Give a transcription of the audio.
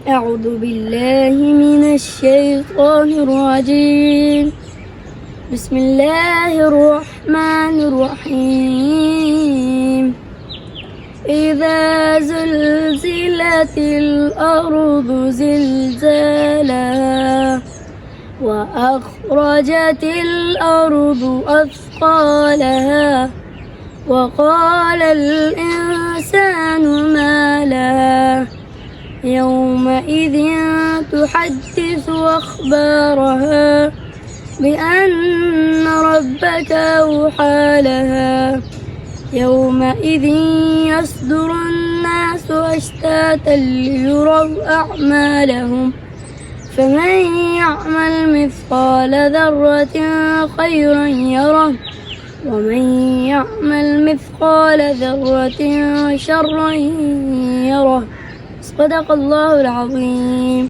أعوذ بالله من الشيطان الرجيم. بسم الله الرحمن الرحيم. إذا زلزلت الأرض زلزالها وأخرجت الأرض أثقالها وقال الإنسان ما لها يومئذ تحدث أخبارها بأن ربك أوحى لها يومئذ يصدر الناس أشتاتا ليروا أعمالهم فمن يعمل مثقال ذرة خيرا يره ومن يعمل مثقال ذرة شرا يره. صدق الله العظيم.